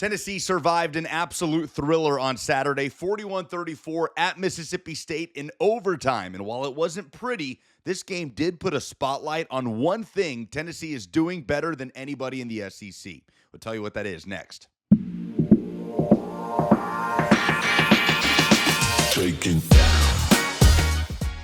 Tennessee survived an absolute thriller on Saturday, 41-34 at Mississippi State in overtime. And while it wasn't pretty, this game did put a spotlight on one thing Tennessee is doing better than anybody in the SEC. We'll tell you what that is next.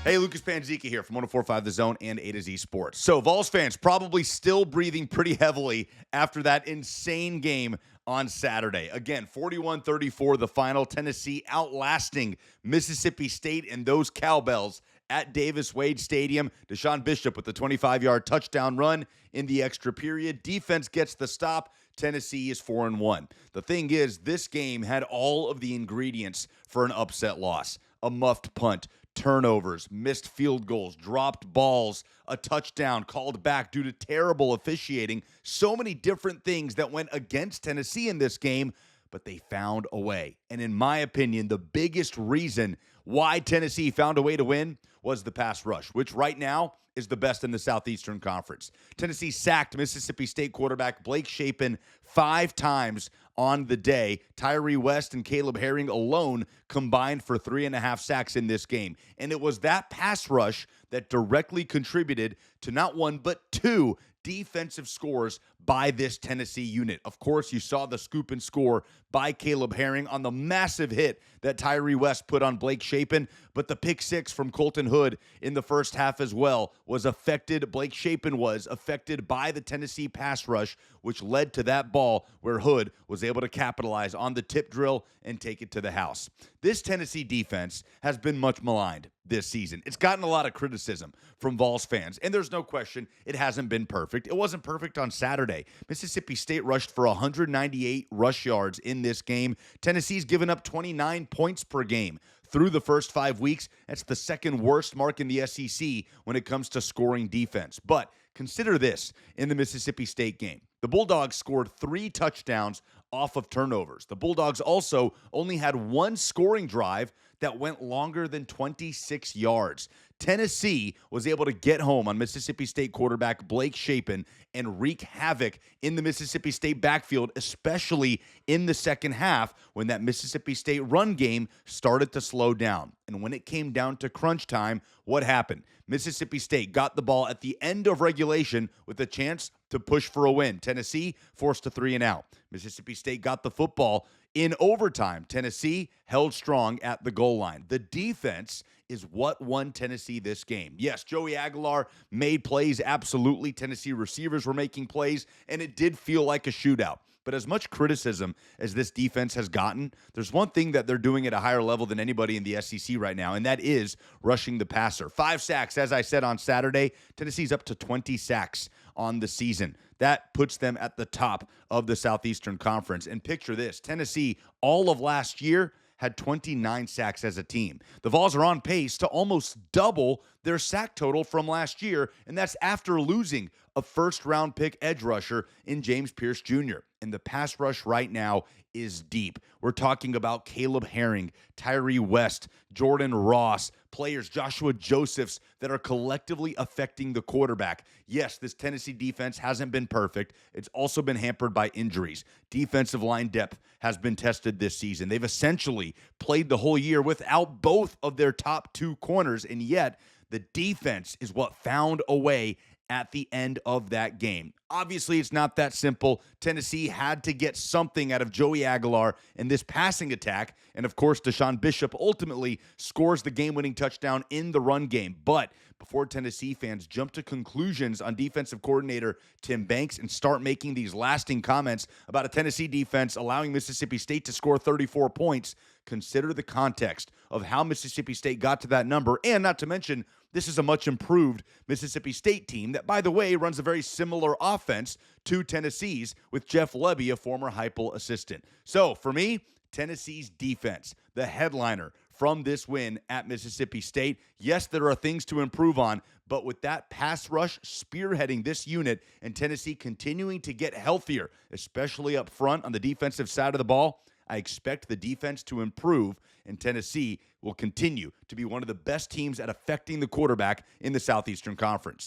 Hey, Lucas Panzica here from 104.5 The Zone and A to Z Sports. So, Vols fans probably still breathing pretty heavily after that insane game on Saturday. Again, 41-34, the final. Tennessee outlasting Mississippi State and those cowbells at Davis-Wade Stadium. Deshaun Bishop with the 25-yard touchdown run in the extra period. Defense gets the stop. Tennessee is 4-1. The thing is, this game had all of the ingredients for an upset loss. A muffed punt, turnovers, missed field goals, dropped balls, a touchdown called back due to terrible officiating. So many different things that went against Tennessee in this game, but they found a way. And in my opinion, the biggest reason why Tennessee found a way to win was the pass rush, which right now is the best in the Southeastern Conference. Tennessee sacked Mississippi State quarterback Blake Shapen 5 times on the day. Tyree West and Caleb Herring alone combined for 3.5 sacks in this game. And it was that pass rush that directly contributed to not one, but 2 defensive scores by this Tennessee unit. Of course, you saw the scoop and score by Caleb Herring on the massive hit that Tyree West put on Blake Shapen, but the pick 6 from Colton Hood in the first half as well was affected. Blake Shapen was affected by the Tennessee pass rush, which led to that ball where Hood was able to capitalize on the tip drill and take it to the house. This Tennessee defense has been much maligned this season. It's gotten a lot of criticism from Vols fans, and there's no question it hasn't been perfect. It wasn't perfect on Saturday. Mississippi State rushed for 198 rush yards in this game. Tennessee's given up 29 points per game through the first 5 weeks. That's the second worst mark in the SEC when it comes to scoring defense. But consider this in the Mississippi State game. The Bulldogs scored 3 touchdowns off of turnovers. The Bulldogs also only had 1 scoring drive that went longer than 26 yards. Tennessee was able to get home on Mississippi State quarterback Blake Shapen and wreak havoc in the Mississippi State backfield, especially in the second half when that Mississippi State run game started to slow down. And when it came down to crunch time, what happened? Mississippi State got the ball at the end of regulation with a chance to push for a win. Tennessee forced a 3-and-out. Mississippi State got the football in overtime. Tennessee held strong at the goal line. The defense is what won Tennessee this game. Yes, Joey Aguilar made plays, absolutely. Tennessee receivers were making plays, and it did feel like a shootout. But as much criticism as this defense has gotten, there's one thing that they're doing at a higher level than anybody in the SEC right now, and that is rushing the passer. 5 sacks, as I said on Saturday. Tennessee's up to 20 sacks on the season. That puts them at the top of the Southeastern Conference. And picture this, Tennessee, all of last year, had 29 sacks as a team. The Vols are on pace to almost double their sack total from last year, and that's after losing a first-round pick edge rusher in James Pierce Jr. And the pass rush right now is deep. We're talking about Caleb Herring, Tyree West, Jordan Ross, players, Joshua Josephs, that are collectively affecting the quarterback. Yes, this Tennessee defense hasn't been perfect. It's also been hampered by injuries. Defensive line depth has been tested this season. They've essentially played the whole year without both of their top 2 corners, and yet the defense is what found a way at the end of that game. Obviously, it's not that simple. Tennessee had to get something out of Joey Aguilar in this passing attack. And of course, Deshaun Bishop ultimately scores the game-winning touchdown in the run game. But before Tennessee fans jump to conclusions on defensive coordinator Tim Banks and start making these lasting comments about a Tennessee defense allowing Mississippi State to score 34 points, consider the context of how Mississippi State got to that number, and not to mention, this is a much improved Mississippi State team that, by the way, runs a very similar offense to Tennessee's with Jeff Lebby, a former Heupel assistant. So, for me, Tennessee's defense, the headliner from this win at Mississippi State. Yes, there are things to improve on, but with that pass rush spearheading this unit and Tennessee continuing to get healthier, especially up front on the defensive side of the ball, I expect the defense to improve, and Tennessee will continue to be one of the best teams at affecting the quarterback in the Southeastern Conference.